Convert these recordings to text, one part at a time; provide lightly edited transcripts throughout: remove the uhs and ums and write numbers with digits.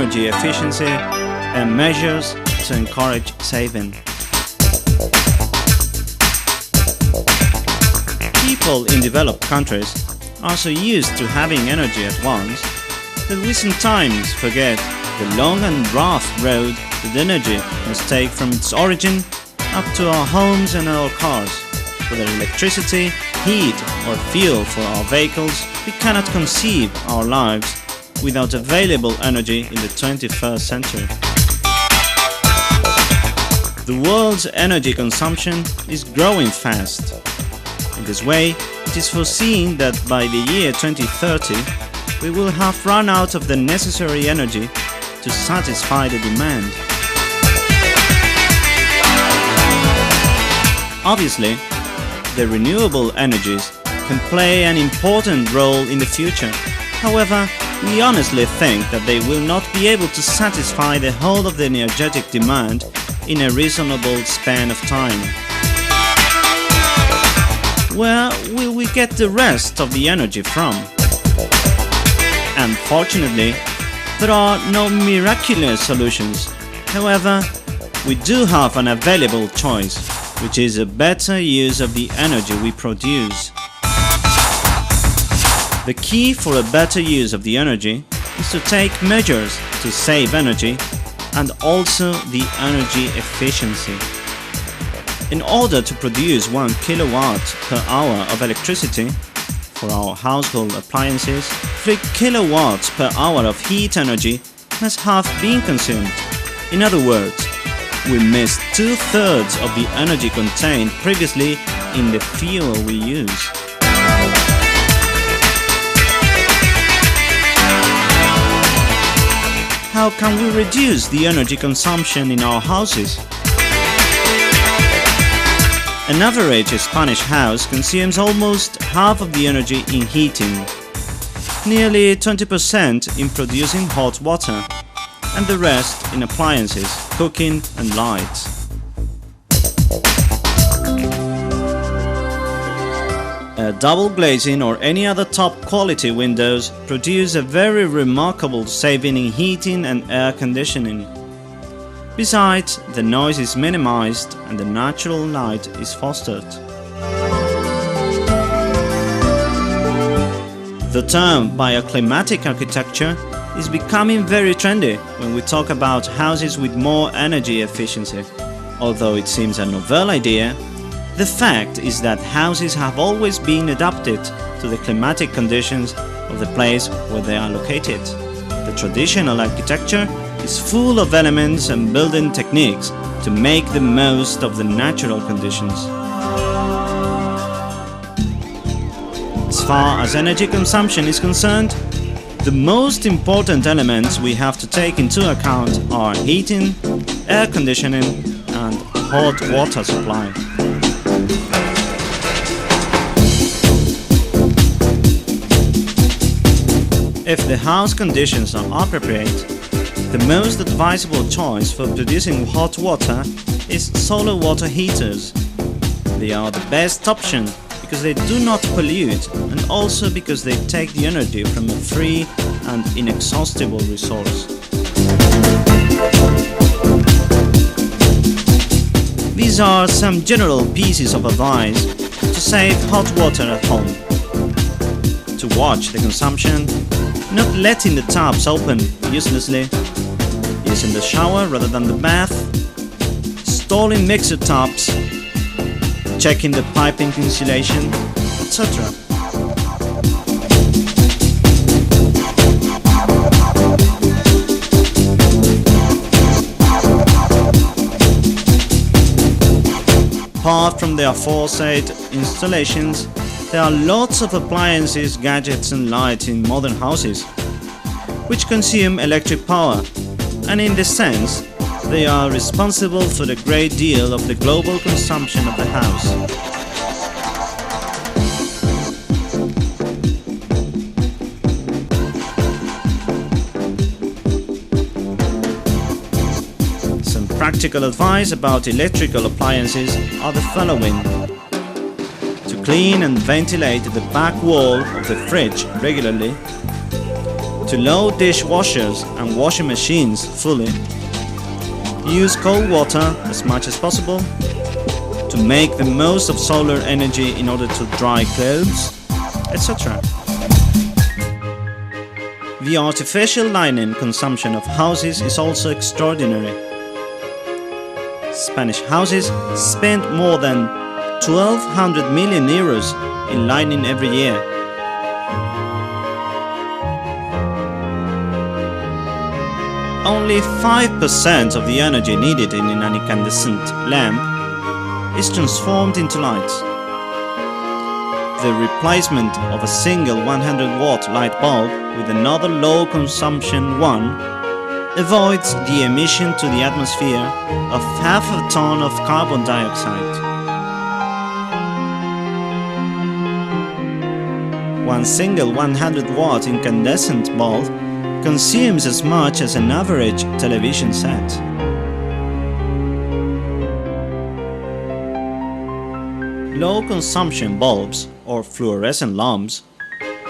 energy efficiency and measures to encourage saving. People in developed countries are so used to having energy at once that we sometimes forget the long and rough road that energy must take from its origin up to our homes and our cars. Whether electricity, heat or fuel for our vehicles, we cannot conceive our lives without available energy in the 21st century. The world's energy consumption is growing fast. In this way, it is foreseen that by the year 2030, we will have run out of the necessary energy to satisfy the demand. Obviously, the renewable energies can play an important role in the future. However, we honestly think that they will not be able to satisfy the whole of the energetic demand in a reasonable span of time. Where will we get the rest of the energy from? Unfortunately, there are no miraculous solutions. However, we do have an available choice, which is a better use of the energy we produce. The key for a better use of the energy is to take measures to save energy and also the energy efficiency. In order to produce 1 kilowatt per hour of electricity for our household appliances, 3 kilowatts per hour of heat energy must have been consumed. In other words, we missed 2/3 of the energy contained previously in the fuel we use. How can we reduce the energy consumption in our houses? An average Spanish house consumes almost half of the energy in heating, nearly 20% in producing hot water, and the rest in appliances, cooking and lights. A double glazing or any other top quality windows produce a very remarkable saving in heating and air conditioning. Besides, the noise is minimized and the natural light is fostered. The term bioclimatic architecture is becoming very trendy when we talk about houses with more energy efficiency. Although it seems a novel idea, the fact is that houses have always been adapted to the climatic conditions of the place where they are located. The traditional architecture is full of elements and building techniques to make the most of the natural conditions. As far as energy consumption is concerned, the most important elements we have to take into account are heating, air conditioning and hot water supply. If the house conditions are appropriate, the most advisable choice for producing hot water is solar water heaters. They are the best option because they do not pollute and also because they take the energy from a free and inexhaustible resource. These are some general pieces of advice to save hot water at home. To watch the consumption, not letting the taps open uselessly, using the shower rather than the bath, installing mixer taps, checking the piping insulation, etc. Apart from the aforesaid installations, there are lots of appliances, gadgets and lights in modern houses, which consume electric power, and in this sense, they are responsible for the great deal of the global consumption of the house. Some practical advice about electrical appliances are the following. To clean and ventilate the back wall of the fridge regularly. to load dishwashers and washing machines fully, use cold water as much as possible, to make the most of solar energy in order to dry clothes, etc. The artificial lighting consumption of houses is also extraordinary. Spanish houses spend more than 1,200 million euros in lighting every year. Only 5% of the energy needed in an incandescent lamp is transformed into light. The replacement of a single 100-watt light bulb with another low-consumption one avoids the emission to the atmosphere of half a ton of carbon dioxide. One single 100-watt incandescent bulb consumes as much as an average television set. Low-consumption bulbs, or fluorescent lamps,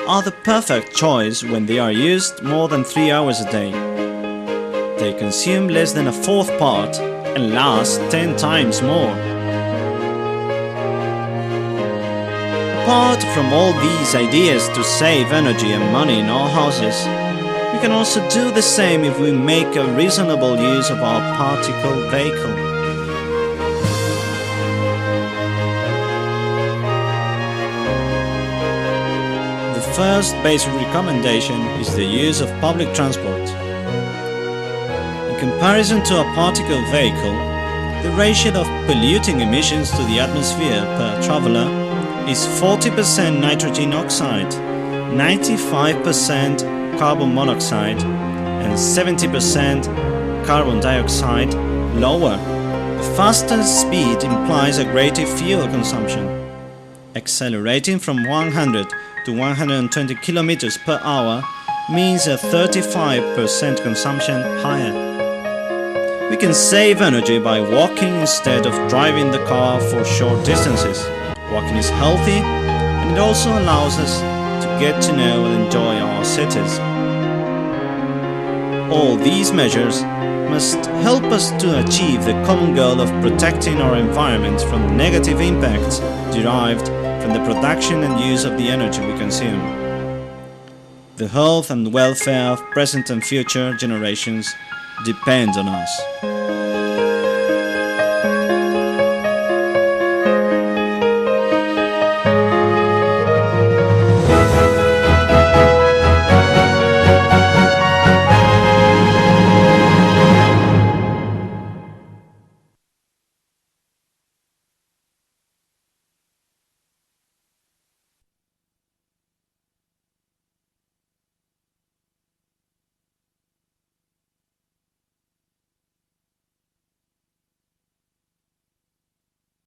are the perfect choice when they are used more than 3 hours a day. They consume less than a fourth part and last 10 times more. Apart from all these ideas to save energy and money in our houses, we can also do the same if we make a reasonable use of our particle vehicle. The first basic recommendation is the use of public transport. In comparison to a particle vehicle, the ratio of polluting emissions to the atmosphere per traveler is 40% nitrogen oxide, 95% carbon monoxide, and 70% carbon dioxide lower. A faster speed implies a greater fuel consumption. Accelerating from 100 to 120 km per hour means a 35% consumption higher. We can save energy by walking instead of driving the car for short distances. Walking is healthy, and it also allows us to get to know and enjoy our cities. All these measures must help us to achieve the common goal of protecting our environment from negative impacts derived from the production and use of the energy we consume. The health and welfare of present and future generations depend on us.